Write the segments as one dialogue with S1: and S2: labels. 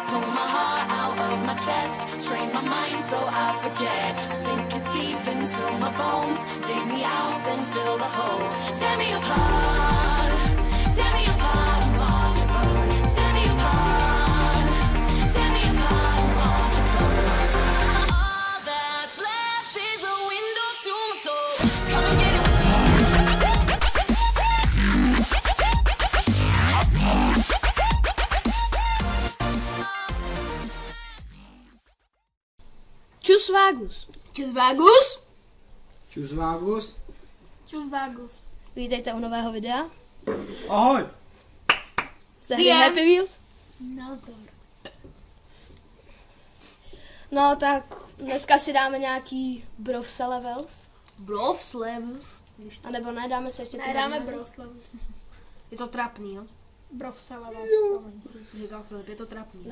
S1: Pull my heart out of my chest, train my mind so I forget. Sink your teeth into my bones, dig me out, then fill the hole. Tear me apart, and watch it burn. Tear me apart, and watch it burn. All that's left is a window to my soul. Come and get it.
S2: Čus Vágus.
S3: Čus Vágus.
S4: Čus Vágus.
S3: Čus Vágus.
S2: Vítejte u nového videa.
S4: Ahoj.
S2: Ze hry Happy Wheels.
S3: Nazdar.
S2: No tak dneska si dáme nějaký Browse Levels.
S3: Browse Levels.
S2: A nebo ne, dáme se ještě
S3: Nedáme Browse Levels.
S5: Je to trapný, jo?
S3: Browse Levels.
S5: Říká Filip, je to trapný.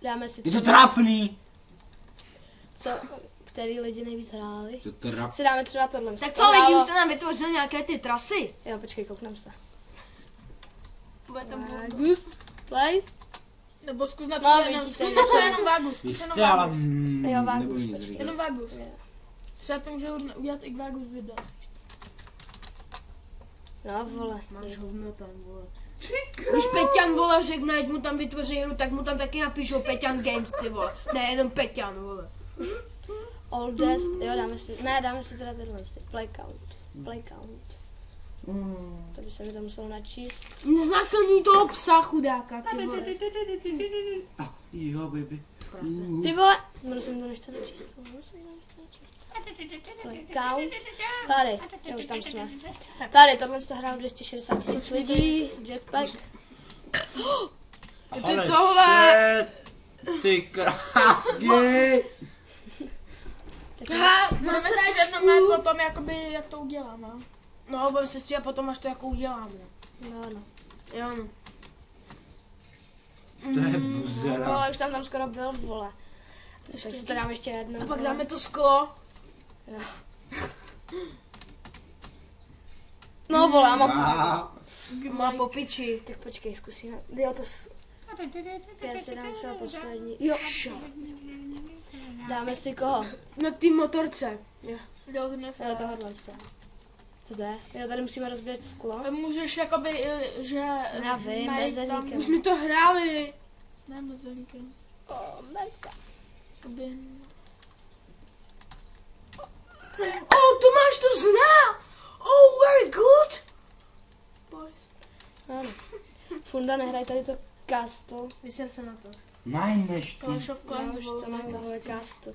S2: Dáme si
S4: Je to trápný.
S2: co, který lidi nejvíc hráli.
S4: Je to trap.
S2: Si dáme třeba tohle.
S5: Tak co lidi, už jste nám vytvořili nějaké ty trasy?
S2: Jo, počkej, kouknem se.
S3: Bude tam
S2: Vágus. Place.
S3: Nebo zkus
S2: No,
S3: napsat
S2: vidíte,
S3: jenom Vágus. Zkus jenom
S4: Jste, ale
S3: Vágus.
S2: Jo, Vágus,
S4: nebudu nic
S2: počkej.
S4: říkat.
S3: Jenom Vágus.
S2: Jo.
S3: Třeba to může udělat i Vágus video.
S2: No vole.
S5: Máš hovno tam, vole. Když Peťan, vole, řekne, ať mu tam vytvoří hru, tak mu tam taky napíšou Peťan Games, ty vole. Ne, jenom Peťan, vole.
S2: Oldest, jo, dáme si teda tenhle, play count. To by se mi to muselo načíst.
S5: Znásilní toho psa chudáka, ty vole.
S4: Jo, baby.
S2: Ty vole, musím to nechce načíst. Play count. Tady, jo, už tam jsme. Tady, tohle jste hrál 260 000 lidí, Jetpack.
S5: Ty tohle!
S4: Ty krávě.
S3: Budeme si střídat potom, jakoby, jak to uděláme.
S5: No, budeme se střídat potom, až to jako uděláme.
S2: No, no.
S5: Jo, no.
S4: To je buzera.
S2: Ale už tam skoro byl, vole. Tak si to dám ještě jednou.
S5: A pak dáme to sklo.
S2: Jo. No vole, já mám...
S5: Má po piči.
S2: Tak počkej, zkusíme. Jo, to... Já si dám třeba poslední. Jo, dáme si koho?
S5: Na té motorce. Jo.
S3: Jo, to nefér.
S2: Jo, tohohle z toho. Co to je? Jo, tady musíme rozbít sklo.
S3: Můžeš jakoby, že...
S2: Já vím,
S3: najít
S2: mezerníkem.
S3: tam-
S5: Už jsme to hráli.
S3: Ne, mezerníkem.
S2: Merka.
S3: Jakoby...
S5: Tomáš to zná. Oh, very good.
S3: Boys.
S2: Ano. Funda, nehraj tady to Castle.
S5: Vyser se na to.
S4: Nein, než ty.
S3: Clash of
S2: Já
S3: Clans,
S2: už to
S3: vole,
S2: mám,
S3: Minecraft.
S2: vole, Castle.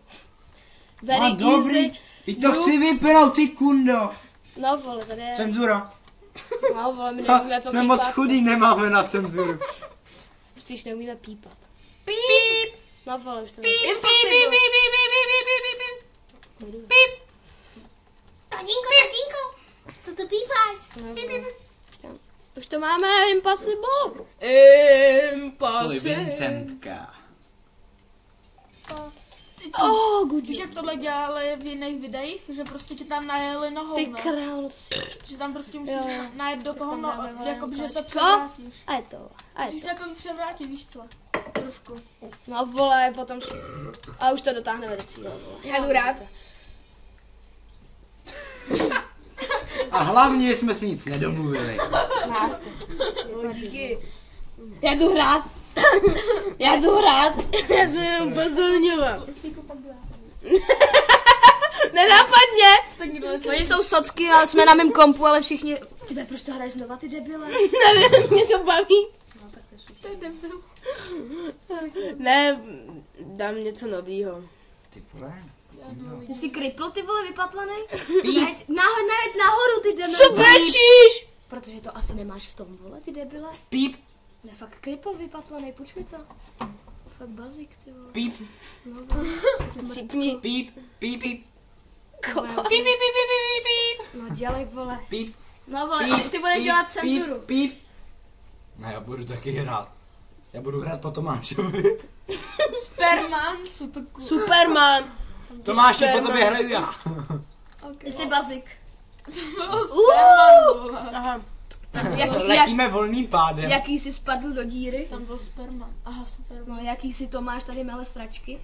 S4: A
S2: Very
S4: dobrý.
S2: easy.
S4: Teď to chci vypnout, ty kundo.
S2: No vole, tady je...
S4: Cenzura.
S2: No vole, my
S4: Ha,
S2: neumíme
S4: jsme moc
S2: popípat.
S4: chudí, nemáme na cenzuru.
S2: Spíš neumíme pípat.
S5: Píp.
S2: No vole, už to
S5: Impossible.
S2: nejdu.
S6: Tatínko, co to pípáš?
S2: No, vole. Už to máme, impossible.
S5: Impossible.
S4: Vincentka.
S2: Oh, good
S3: Víš, jak tohle dělali v jiných videích, že prostě ti tam najeli nohou,
S2: Ty
S3: no.
S2: králo, to si...
S3: Že tam prostě musíš
S2: Jo, jo.
S3: najet do toho,
S2: tam
S3: no,
S2: dáme, vole,
S3: jakoby, že
S2: jenom
S3: se
S2: tak.
S3: převrátíš.
S2: A je to, a je
S3: Musíš se
S2: to.
S3: jako převrátit, víš co? Trošku.
S2: No vole, potom... A už to dotáhneme do cíle, vole.
S5: Já jdu rád.
S4: A hlavně jsme si nic nedomluvili.
S2: Krásně.
S5: Díky.
S2: Já jdu hrát. Já jdu hrát.
S5: Já jsem jenom upozorňoval.
S2: Nenápadně.
S3: Tak nikdo neslyší.
S2: Oni jsou socky a jsme na mém kompu, ale všichni... Ty proč to hraješ znova, ty debile?
S5: Nevím, mě to baví.
S2: No tak to je
S5: Ne, dám něco novýho.
S4: Ty vole.
S2: Ty jsi kripl, ty vole, vypatlanej? Najeď nahoru, ty debile.
S5: Co brečíš?
S2: Protože to asi nemáš v tom, vole, ty debile.
S4: Píp,
S2: Ne, fakt kripl, vypatlanej, půjč mi to. Fakt bazik, ty vole.
S4: píp,
S2: No, vole.
S5: Cipni.
S4: píp, píp, píp,
S2: Koko.
S4: píp, píp, píp, píp, píp,
S2: No dělej, vole.
S4: píp,
S2: No, vole,
S4: píp,
S2: ty budeš
S4: píp,
S2: dělat
S4: píp,
S2: cenzuru.
S4: píp. Ne, já budu taky hrát. Já budu hrát po Tomášovi.
S3: Superman, co to kurva?
S5: Superman.
S4: Tomáši, po
S5: Superman.
S4: tobě hraju já.
S3: Ok.
S2: Jsi Bazik.
S3: Sperman, vole.
S5: Aha.
S4: Letíme volným pádem.
S2: Jaký jsi spadl do díry?
S3: Tam byl Sperman. Aha, Superman.
S2: No, jaký si to máš tady mele sračky?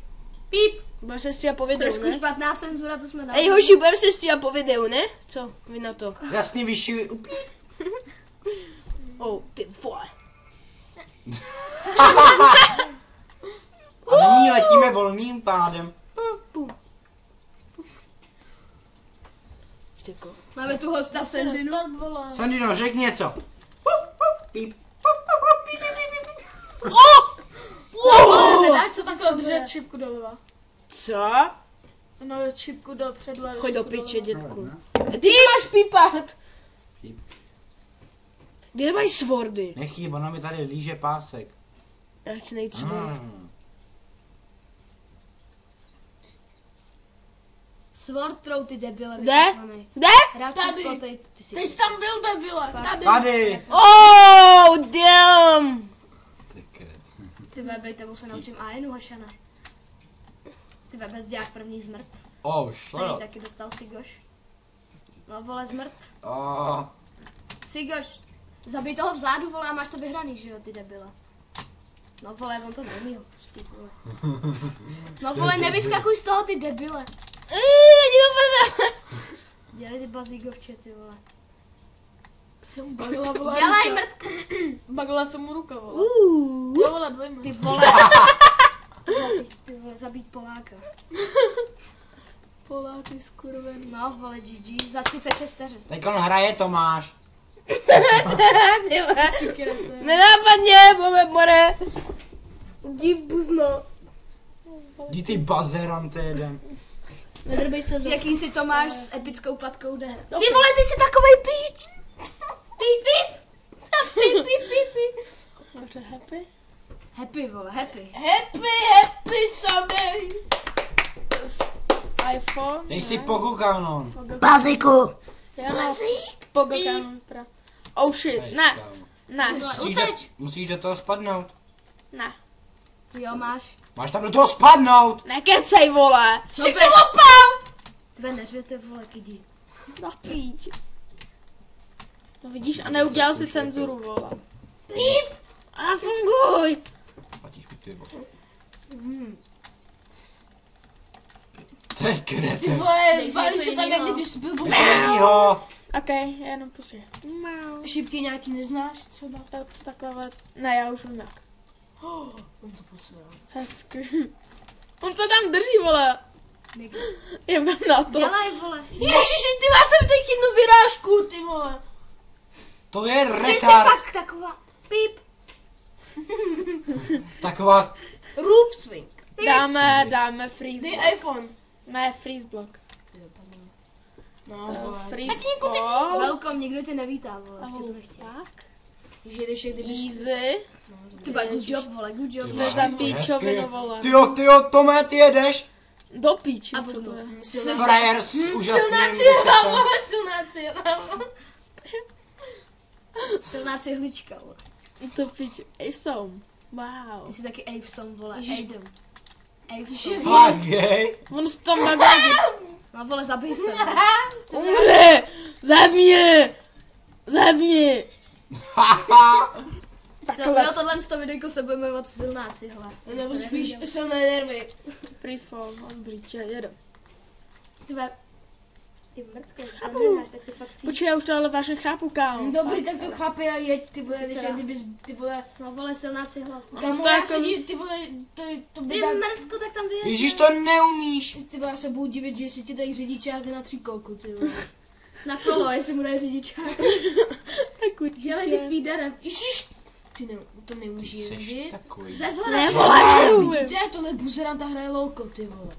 S2: Píp!
S5: Budeme se stříhat po videu,
S2: Trošku
S5: ne?
S2: špatná cenzura, to jsme dali.
S5: Ej hoši, budeme se stříhat po videu, ne? Co? Vy na to.
S4: Jasný vyšší upí.
S5: Oh, ty vole.
S4: A nyní letíme volným pádem.
S5: Štěko.
S2: Máme tu hosta Sendinu.
S3: Restart, vole.
S4: Sandino, řekni něco. Píp.
S2: Nedáš, co
S3: Co
S2: tam
S3: takhle držet šipku doleva.
S5: Co?
S3: No, šipku dopředu. a
S5: Choď do
S3: šipku
S5: piče,
S3: doleva.
S5: dětku. Ty máš pípat.
S4: Píp.
S5: Kde mají swordy?
S4: Nechýb, ona mi tady líže pásek.
S5: Já chci najít sword.
S2: Sword throw, ty debile.
S5: Kde?
S2: vyšetlanej.
S5: Kde?
S2: Rád
S3: Tady.
S2: si spotej, ty si...
S3: Teď jsi tam byl, debile. Tady.
S4: Tady.
S5: Oh, damn.
S2: Ty webe, tebou se naučím Aenu, Hašana. Ty webe, zdělák první zmrt.
S4: Oh,
S2: Tady
S4: shit.
S2: taky dostal Cigoš. No vole, zmrt.
S4: Oh.
S2: Cigoš. Zabij toho vzadu, vole, a máš to vyhraný, že jo, ty debile. No vole, on to neumí ho pustit, vole. No vole, nevyskakuj z toho, ty debile. Dělej ty bazígovče, ty vole.
S3: Jsem bagla, vole.
S2: Dělej
S3: ruka.
S2: mrtku.
S3: Bagla jsem mu ruka, vole. Jo, vole, dvojme.
S2: Ty vole. Ty vole, zabít Poláka.
S3: Poláky skurvený.
S2: No vole, GG, za 36 vteřin.
S4: Teď on hraje Tomáš.
S5: Ty vole. Nenápadně, bude more. Dí buzno.
S4: Jdi ty bazerante jeden.
S5: Nedrbej se za...
S2: Jaký si to máš s epickou platkou der? Ty vole, ty jsi takovej píč. Píp, píp.
S5: Pí, pí, pí, pí.
S3: Máte happy?
S2: Happy, vole, happy.
S5: Happy Sunday.
S3: iPhone?
S4: Dej si
S3: ne?
S4: Pogo Canon.
S5: Baziku.
S3: Já no, Pogo Canon Pro. Oh shit, ne, ne,
S4: Musíš do toho spadnout.
S3: ne.
S2: Jo, máš.
S4: Máš tam do toho spadnout.
S3: Nekecej, vole.
S2: No to opal! Tve neřvěte, vole, kidi.
S3: Na píč. No vidíš, a neudělal si cenzuru, vole. Píp! A funguj!
S4: Platíš mi ty vole. To je
S5: Ty
S4: kreten.
S5: vole,
S2: Dej si
S5: bali
S2: něco
S5: se tam, jak
S2: jinýho.
S5: kdyby jsi byl
S4: Vyšetí ho.
S3: Okej, já jenom pusím.
S5: Šipky nějaký neznáš? Co dá?
S3: Co takhle, ne, já už vím jak.
S5: On to poslal.
S3: Hezky. On se tam drží, vole. Jebem na to.
S2: Dělej, vole.
S5: Ježiši, ty máš tam teď jednu vyrážku, ty vole.
S4: To je
S2: Ty jsi
S4: retard.
S2: fakt taková. Píp.
S4: Taková.
S5: Roop swing.
S3: Dáme freeze
S5: Dej
S3: block.
S5: iPhone.
S3: Ne, freeze block.
S5: No, vole.
S3: Freeze block.
S2: Welcome, nikdo tě nevítá, vole. Ještě to
S3: Oh,
S2: nechtěl.
S3: fuck.
S5: Že jdeš, jak kdyby...
S3: Easy.
S2: Ty bude good job, vole, good job.
S3: Jsme za píčovinu, vole.
S4: Tyjo, Tome, ty jedeš.
S3: Do píči,
S2: A
S3: co to
S2: budu.
S3: je?
S4: Frajer s úžasným
S5: Silná
S4: výčesem.
S5: cihla, silná cihla.
S2: Silná cihlička, vole.
S3: To píči. Ejsom. Wow.
S2: Ty jsi taky Aveson, vole,
S5: Ježiš.
S2: Adam. Aveson.
S4: Fakt, hej.
S3: On se tam nagradí.
S2: No vole, zabij se, vole.
S3: Umře! Zabij! Zabij!
S2: Jo, tohle z toho videjko se bude jmenovat silná cihla.
S5: Nebo spíš silné nervy.
S3: Freeze fall, on bříče, jedu.
S2: Ty mrtko, když to nedáš, tak si fakt fíč.
S3: Počkej, já už to ale vážně chápu, kámo.
S5: Dobrý, tak to chápe a jeď, ty vole,
S2: Sice
S5: když
S2: dá.
S5: jak kdyby, ty vole,
S2: No vole, silná cihla.
S5: kámo,
S3: to
S5: já
S3: jako-
S5: se div, ty vole, to by
S2: Ty
S5: dá,
S2: mrtko, tak tam vyjeď.
S4: Ježíš, to neumíš.
S5: ty vole, já se budu divit, že si ti dají řidičák na 3 kolku, ty vole.
S2: Na kolo, jestli mu dají řidičák.
S3: Tak určitě.
S2: Dělej ty feedere.
S5: Ježiš, ty ne, to neumíš
S4: Jsi
S5: jezdit.
S4: takový.
S2: Ze zhora.
S3: Ne, vole,
S5: Vidíte, tohle buzeranta hraje lolko, ty vole.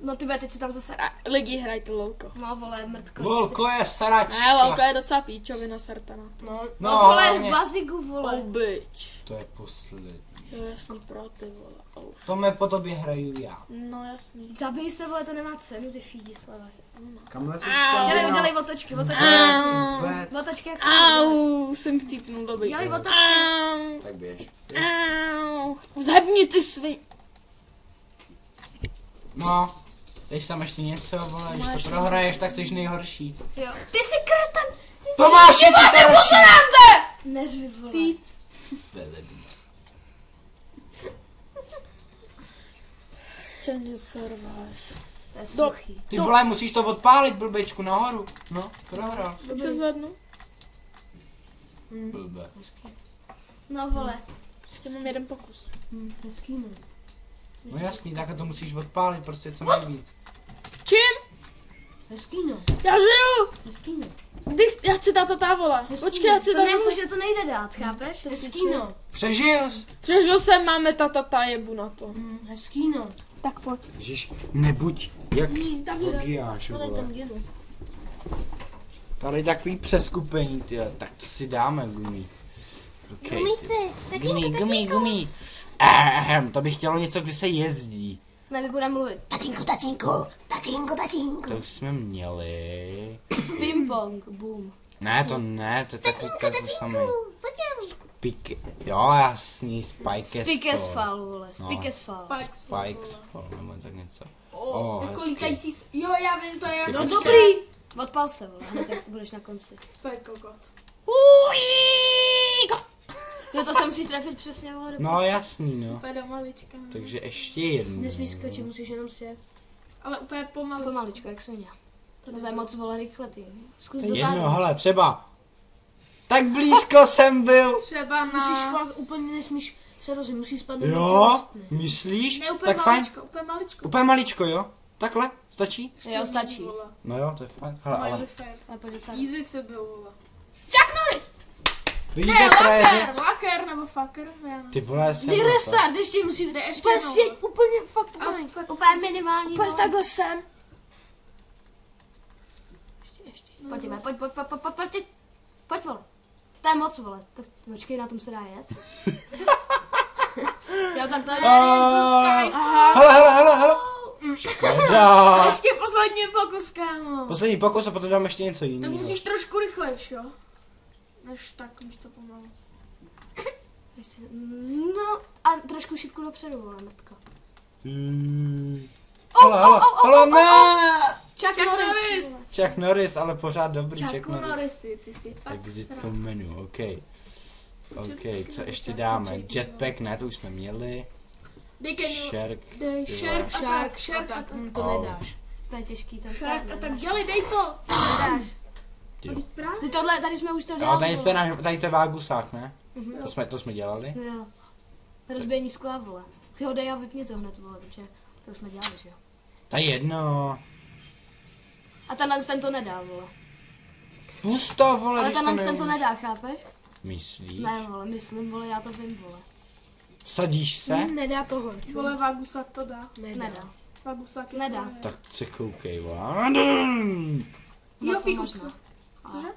S2: No ty vole, teď si tam zase...
S3: lidi hrajte louko.
S2: No vole, mrtko.
S4: Volko je saračka.
S3: Ne, louko je docela píčovina sartana.
S5: No,
S2: No vole,
S4: hlavně-
S2: v bazigu, vole.
S3: Oh bitch.
S4: To je poslední.
S3: Jo, jasný, pro ty vole. Oh.
S4: Tome, po tobě hraju já.
S3: No jasný.
S2: Zabij se, vole, to nemá cenu, ty fídi, sleva.
S4: Kam lecíš
S2: Dělej, dělej otočky, otočky jak
S4: Vůbec.
S2: otočky jak
S3: Au, jsem chcípnul, dobrý.
S2: Dělej otočky.
S3: Au,
S4: Tak běž.
S3: au. Zhebni ty svý.
S4: No, Teď tam ještě něco, vole, když to prohraješ, tak jsi nejhorší.
S2: Jo. Ty jsi kreten!
S4: Tomáši, ty to
S2: Neřvi, vole.
S3: Že serváš.
S2: To je suchý.
S4: Ty vole, musíš to odpálit, blbečku, nahoru. No, prohrál.
S3: Už se zvednu.
S4: Blbe.
S2: No vole.
S3: Ještě mám jeden pokus.
S5: Hezký, no.
S4: No jasný, takhle to musíš odpálit, prostě co nejvíc.
S3: Čím?
S5: Hezký, no.
S3: Já žiju!
S5: Hezký, no.
S3: Já chci ta vole. Počkej, já chci
S2: To nemůže, to nejde dát, chápeš?
S5: Hezký, no.
S4: Přežil jsi.
S3: Přežil jsem, máme jebu na to.
S5: Hezký, no.
S3: Tak pojď.
S4: Ježiš, nebuď jak
S3: Tak
S4: Logiáš,
S5: Ale
S4: vole.
S5: tam jdu.
S4: Tady takový přeskupení, ty. Tak co si dáme, gumí? Okay, gumí. To by chtělo něco, kdy se jezdí.
S2: Ne, my budeme mluvit.
S4: To už jsme měli.
S2: Ping-pong, boom.
S4: Ne, to je takový samý. Spike, jo, jasný, Spike
S2: Spik
S4: as
S2: as fall, vole. Spik as fall.
S4: Spikes fall, nebo tak něco.
S3: Jako
S4: hezky.
S3: lítající... Jo, já vím, to je
S4: Hezky.
S3: jako...
S4: No
S5: Dobrý.
S2: Odpal se, vole, hned jak to budeš na konci.
S3: To je kokot.
S2: Jo, to se musíš trefit přesně, vole.
S4: No jasný, no.
S3: Úplně do malička.
S4: Takže ještě jednou.
S5: Nesmíš skočit, musíš jenom sjet.
S3: Ale úplně pomalu.
S2: Pomaličko, jak svině. No to je moc, vole, rychle, ty. Zkus do
S4: Jedno,
S2: zádu.
S4: hele, třeba. Tak blízko jsem byl.
S3: Třeba
S5: Musíš
S3: na...
S5: fakt úplně nesmíš se rozhodnout, musíš spadnout
S4: Jo, myslíš?
S3: Ne, úplně
S4: Tak fajn.
S3: maličko, úplně maličko.
S4: Úplně maličko, jo? Takhle? Stačí?
S2: Jo, stačí.
S3: Vole.
S4: No jo, to je fajn. Hele, ale
S3: Miley Cyrus.
S2: Ale pojď do zádu.
S3: Easy se byl, vole.
S2: Chuck Norris!
S4: vidíte,
S3: Ne,
S4: fréře?
S3: laker nebo fucker, já
S4: Ty vole, jsem
S5: Jdi
S4: byl,
S5: restart, ještě musím
S3: Jde ještě
S5: úplně
S3: jednou,
S5: sjet,
S3: vole.
S5: úplně fakt malinko.
S2: Úplně minimální,
S5: Úplně
S2: vole.
S5: takhle sem. Ještě.
S2: Pojď, vole. To je moc, vole. Tak počkej, na tom se dá jet. Jo, tak to je...
S4: Hele. Škoda.
S3: Ještě poslední pokus, kámo.
S4: Poslední pokus a potom dám ještě něco
S3: Tak
S4: jiného.
S3: musíš trošku rychlejš, jo? Než tak, místo pomalu.
S2: Ještě- No, a trošku šipku dopředu, vole, mrtka.
S4: Hele, ne!
S2: Chuck Norris!
S3: Norris.
S2: vole.
S4: Chuck Norris, ale pořád dobrý Chuck
S3: Čaku
S4: Norris.
S3: Norrisy, ty si fakt
S4: Exit
S3: srát.
S4: to menu, OK, co ještě dáme? Jetpack, ne, to už jsme měli. Shark,
S3: Dej
S4: ty
S3: shark
S4: vole.
S3: attack,
S5: Shark,
S3: shark attack.
S5: to nedáš.
S2: To je těžký, to
S3: Shark attack,
S2: nedáš.
S3: dělej, dej to.
S2: Nedáš.
S4: Jo.
S3: Teď právě.
S2: Ty tohle, tady jsme už to
S4: Jo,
S2: dělali.
S4: tady
S2: vole.
S4: to je vágusák, ne?
S2: Mhm.
S4: To jsme dělali.
S2: Jo. Rozbíjení skla, vole. Ty ho dej a vypni to hned, vole, protože to už jsme dělali, že jo.
S4: To je jedno.
S2: A ten to nedá, vole.
S4: Pusto, vole,
S2: Ale
S4: když to
S2: ten to
S4: neumíš.
S2: nedá, chápeš?
S4: Myslíš?
S2: Ne, vole, myslím, vole, já to vím, vole.
S4: Vsadíš se?
S5: Nedá toho.
S3: Vole, Vagusák to dá.
S2: Nedá.
S3: Vagusák je
S2: Nedá.
S3: to je.
S4: Tak se koukej, vole.
S2: Na
S3: Jo,
S2: to
S3: fígusku.
S2: možná.
S3: Cože?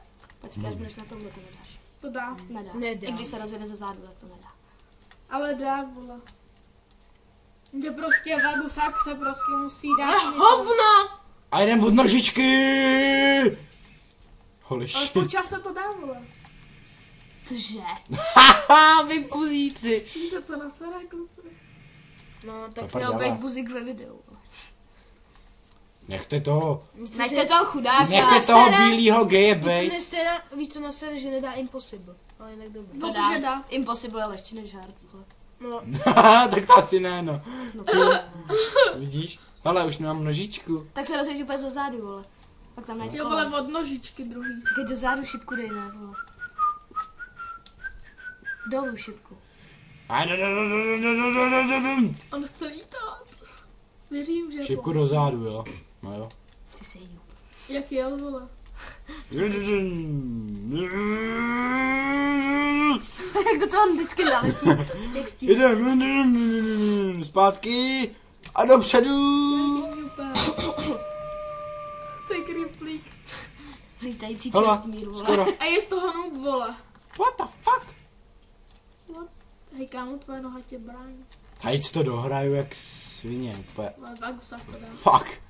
S2: Počkej, až budeš na tomhle, to nedáš.
S3: To dá.
S2: Nedá.
S5: Nedá.
S2: I když se rozjede ze zádu, tak to nedá.
S3: Ale dá, vole. Že prostě Vagusák se prostě musí dát.
S5: Hovno!
S4: A jdem od nožičky! Holy
S3: Ale
S4: shit.
S3: po čase to dá, vole.
S2: Cože?
S4: Haha, vy puzíci.
S3: Víte, co na sere, kluci?
S5: No, tak
S2: Chtěl být buzik ve videu.
S4: Nechte toho,
S2: Nechte toho chudáka.
S4: nechte toho bílýho geje bejt.
S5: víš co na sere, že nedá impossible. Ale jinak dobrý.
S2: To
S3: Cože
S2: dá.
S3: dá?
S2: Impossible je lehčí než hard, vole.
S5: No,
S4: Tak to asi ne, no.
S2: No to
S4: Vidíš? Ale už nemám nožičku.
S2: Tak se rozjeď úplně ze zádu, vole. Pak tam najď
S3: Jo,
S2: kolem.
S3: vole, od nožičky druhý.
S2: Keď do zádu šipku dej, ne, vole. Dolů šipku.
S3: On chce lítat. Věřím, že
S4: Šipku do zádu, jo. No jo.
S2: Ty jsi jú.
S3: Jak jel, vole.
S2: Jak do toho vždycky naletí. Jak stíl.
S4: Jdem zpátky a dopředu.
S3: To je kriplík.
S2: Lítající
S4: Hele,
S2: čestmír, vole.
S4: skoro.
S3: A je z toho noob, vole.
S4: What the fuck?
S3: Hej, kámo, tvoje noha tě brání.
S4: Hejc to dohraju jak svině, úplně.
S3: Ale Vagusák to dá.
S4: Fuck.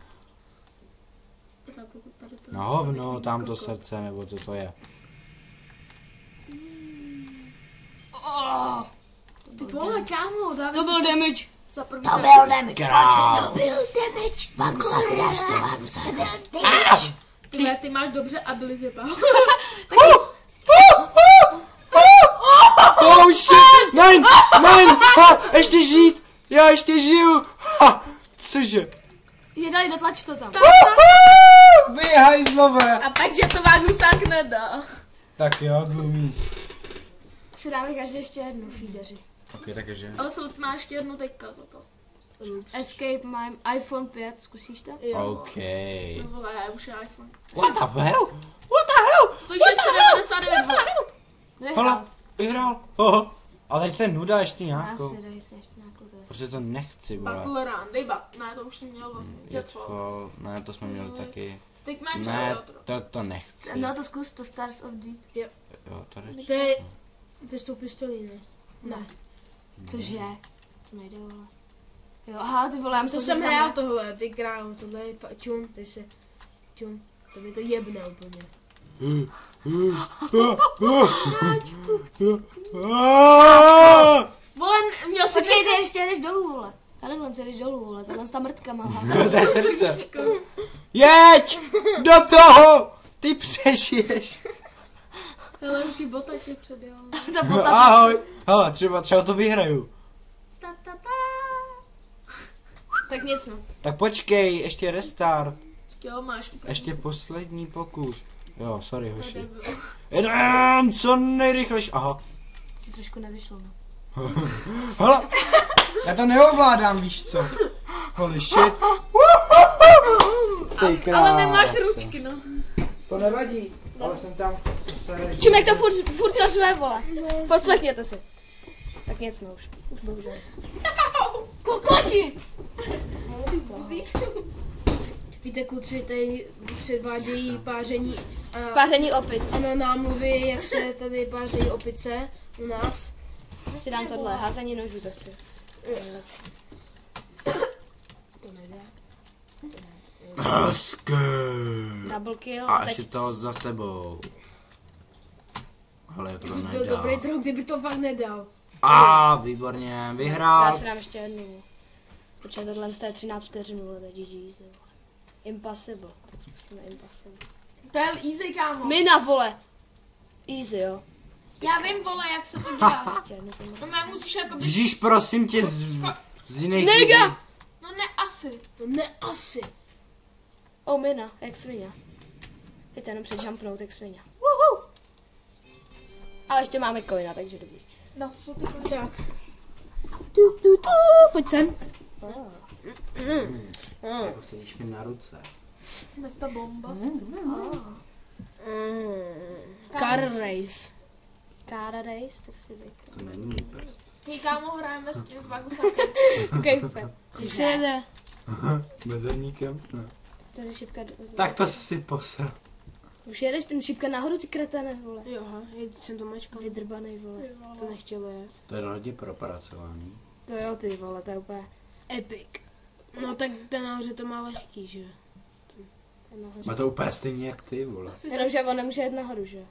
S3: Teda pokud tady to...
S4: Na hovno, tam to srdce, nebo co to je.
S2: Oh,
S3: Ty vole, kámo, dávej
S2: to byl damage.
S3: Za první
S6: To byl damage.
S4: Král.
S6: To byl damage. Vagusa, dáš se, Vagusa. To byl damage.
S3: Ty máš dobře ability power.
S4: Oh shit! Nein! Nein! Ha, ještě žít! Já ještě žiju! Ha, cože?
S2: Je tady, dotlač to tam.
S4: Vy hajzlové!
S3: A pak, že to Vagusák nedá.
S4: Tak jo, Gloomy.
S2: Si dáme každý ještě jednu feedery.
S4: Ok, takže.
S3: Ale Filip má ještě jednu teďka za to.
S2: Escape, mám iPhone 5, zkusíš to?
S4: Ok.
S3: No vole, už je iPhone.
S4: What the hell? What the hell?
S3: Stojí 699 vole.
S2: Nehrál
S4: Hala, vyhrál. Oho. A teď se nuda ještě nějakou.
S2: Asi dej si ještě nějakou to.
S4: Protože to nechci, vole.
S3: Battle Run, dej ne, to už jsem měl vlastně. Jetfall.
S4: Jetfall, ne, to jsme měli taky.
S3: Stick match,
S4: Ne,
S3: ale
S4: to nechci.
S2: No to zkus, to Stars of Deep.
S4: Jo, tady.
S5: To je s tou pistolí, ne? Ne.
S2: Cože? To nejde, vole. Jo, aha, ty vole, já
S5: To
S2: myslím,
S5: jsem
S2: že tam
S5: hrál
S2: je-
S5: tohle, ty krávo, tohle je čum, ty se, čum, to mi to jebne úplně.
S3: vole, měl jsem
S2: Počkej, ty ještě jdeš dolů, vole. Tady on se jdeš dolů, vole, tahle ta mrtka malá.
S4: To je srdce. Jeď! Do toho! Ty přežiješ.
S3: Ale už jí bota tě předjel.
S2: Ta bota.
S4: Ahoj. Hele, třeba to vyhraju.
S3: Ta.
S2: Tak nic no.
S4: Tak počkej, ještě restart.
S3: Jo, máš.
S4: Ještě poslední pokus. Jo, sorry,
S3: To je
S4: hoši.
S3: debil.
S4: Jedem, co nejrychlejší. Aha.
S2: Ti trošku nevyšlo, no.
S4: Hele, já to neovládám, víš co. Holy shit. Ty
S3: Ale nemáš
S4: krása.
S3: ručky, no.
S4: To nevadí, ale jsem tam.
S2: Čumek to furt to řve, vole. Poslechněte si. Tak nic no už. Už bohužel.
S3: Kokoti!
S5: Víte, kluci tady předvádějí páření a
S2: Páření opic.
S5: ano, námluvy, jak se tady pářejí opice u nás.
S2: Si dám tohle, házení nožů to chci.
S5: To nejde.
S4: Hezky.
S2: Double kill
S4: A
S2: a
S4: ještě
S2: teď
S4: to za tebou. Ale jak to
S5: Byl
S4: nedá.
S5: dobrý troch, kdyby to fakt nedal.
S4: Výborně,
S2: já
S4: vyhrál.
S2: si dám ještě jednu. Počkej, tohle je 13 vteřin, vole, to je GG. Impossible. Tak zkusíme impossible.
S3: To je easy, kámo.
S2: Mina, vole. Easy, jo.
S3: Já vím, vole, jak se to dělá.
S2: Ještě jednu to
S3: To mě musíš jako by...
S4: Ježíš, prosím tě, z jiných
S2: Nega!
S4: lidí.
S3: No ne, asi.
S5: No ne, asi.
S2: O, mina, jak svině. Teď jenom předjumpnout, jak svině. Woohoo! Ale ještě máme coina, takže dobrý.
S3: No, co ty
S5: Tak. Pojď sem.
S4: Jako sedíš mi na ruce.
S3: Města bomba.
S5: Car race.
S2: Car race, tak si řekl.
S4: To není můj prst.
S3: Hej, kámo, hrajeme s tím s Vagusákem.
S2: Kejfe.
S5: Jak se jede?
S4: Mezerníkem? Ne.
S2: Tady šipka do...
S4: Tak to jsi si posral.
S2: Už jedeš ten šipka nahoru, ty kretene, vole.
S5: Jo, aha, jsem to mačkal.
S2: Vydrbanej, vole.
S5: To nechtělo jet.
S4: To je hodně propracovaný.
S2: To jo, ty vole, to je úplně...
S5: Epic. No tak ten nahoře to má lehký, že jo?
S2: ten nahoře.
S4: Má to úplně stejně jak ty, vole.
S2: Jenomže on nemůže jet nahoru, že jo?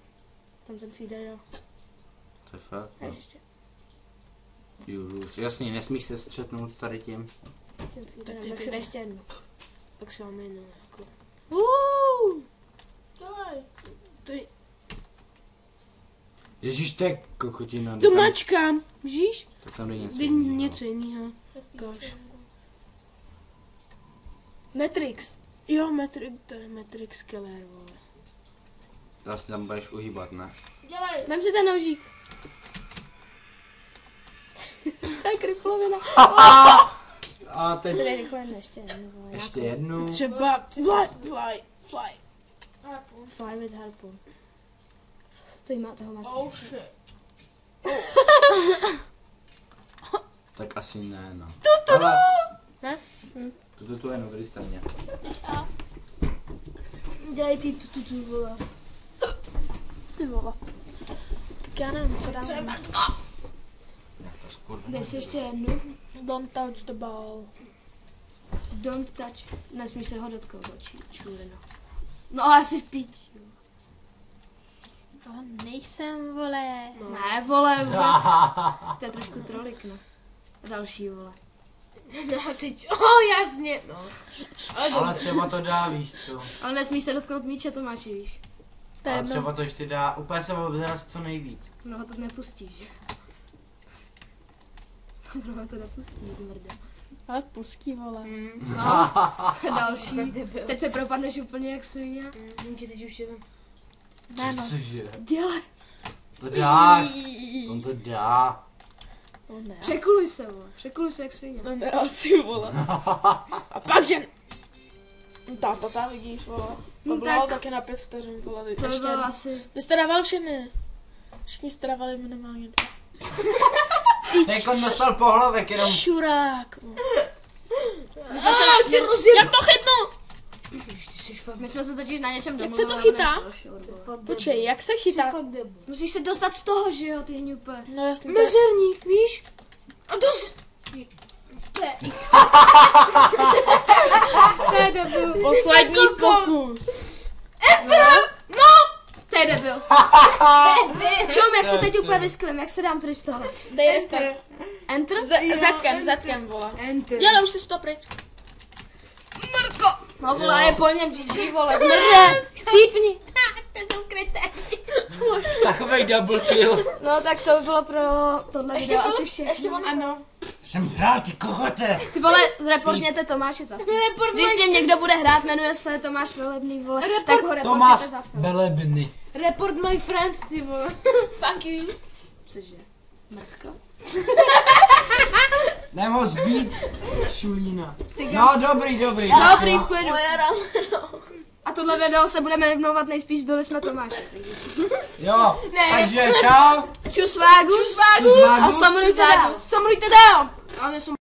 S2: Tam ten feeder, jo.
S4: To je fakt.
S2: Tak
S4: No.
S2: ještě
S4: Jasně, nesmíš se střetnout tady tím.
S2: s tím feederem,
S5: ty
S2: tak si
S5: feeder.
S2: dej ještě jednu.
S5: Tak se máme jenom jako...
S3: Dělej.
S5: To je...
S4: Ježíš, to je kokotina.
S5: To mačkám, víš?
S4: Tak tam jde něco
S5: Jde
S4: jinýho.
S5: něco jiného. Kaž.
S2: Matrix.
S5: Jo, to je Matrix Killer, vole.
S4: Zase tam budeš uhýbat, ne?
S3: Dělej.
S2: Vem si ten nožík. To je kriplovina.
S4: A teď
S2: Si dej rychle jednu, ještě jednu, vole.
S4: ještě jednu.
S5: Třeba fly.
S2: Fly with harpoon. Toho máš
S3: Oh
S2: tři.
S3: shit.
S4: Tak asi ne, no.
S5: Ne?
S4: To je nový straně.
S5: Dělej ty tu, vole.
S3: Ty vole. Tak já nevím, co dám.
S4: Jak to skurva.
S2: Dej si ještě jednu.
S3: Don't touch the ball.
S2: Don't touch. Nesmíš se ho dotknout, čůrino. No asi v píči.
S3: To nejsem, vole.
S2: Ne, vole, vole. To je trošku trolik, no. A další, vole.
S5: No asi, jasně, no.
S4: Ale třeba to dá, víš co.
S2: Ale nesmíš se dotknout míče, Tomáši, víš.
S3: To je
S4: Ale
S3: jedno.
S4: třeba to ještě dá, úplně se obzrat co nejvíc.
S2: No to nepustíš, že? No to nepustí, zmrde.
S3: Ale pustí, vole.
S2: No, další.
S5: Debil.
S2: Teď se propadneš úplně jak svině.
S5: Jenže teď už je to...
S3: Ne, no.
S4: Cože?
S2: Dělej.
S4: To dáš. On to dá.
S3: No ne,
S2: Překuluj se, vole. Překuluj se jak svině.
S3: no ne, asi, vole. A pak, že... Táta, vidíš, vole. To
S2: No
S3: bylo
S2: tak-
S3: taky na 5 vteřin, vole.
S2: To by
S3: Ještě
S2: bylo
S3: jedno.
S2: asi...
S3: Vy jste dával všechny. Všichni jste dávali minimálně 2.
S4: Jak on dostal pohlavek, jenom...
S3: Šurák. vole.
S5: Ty rozjeb...
S3: Jak to chytnu?
S5: Ty jsi fakt...
S2: My jsme se totiž na něčem
S3: Jak
S2: domluvili.
S3: se to chytá?
S2: ale neprošlo, vole.
S3: Počkej, jak se
S5: Ty jsi
S3: chytá?
S5: fakt debil.
S2: Musíš se dostat z toho, že jo, ty hňupe.
S3: No jasně, to je...
S5: Mezerník, víš? A to s...
S2: To je debil.
S3: Poslední pokus.
S2: To je debil. Čum, jak to teď úplně vysklím, jak se dám pryč z toho?
S3: Dej restart.
S2: Enter?
S3: Zadkem, vole.
S5: Enter.
S3: Dělej, už si to pryč.
S2: No vole, je po něm GG, vole, zmrde. Chcípni.
S5: To jsou kryté.
S4: Takovej double kill.
S2: No tak to by bylo pro tohle video asi všechno.
S5: Ano.
S4: Jsem hrál, ty kohote.
S2: Ty vole, reportněte Tomáše za film. Když s ním někdo bude hrát, jmenuje se Tomáš Velebný, vole, tak ho
S4: Tomáš
S2: reportněte za film.
S4: Velebny.
S5: Report my friends, ty vole.
S3: Fuck you.
S2: Cože? Mrtka?
S4: Nemohl zbít šulína.
S2: Cigán.
S4: No dobrý.
S2: Dobrý, v klidu.
S3: Moje rameno.
S2: A tohle video se budeme jmenovat nejspíš byli jsme Tomáši.
S4: Jo, takže čau.
S2: Čus vágus.
S4: Čus vágus.
S2: A samlujte dál.
S5: Samlujte dál. Ale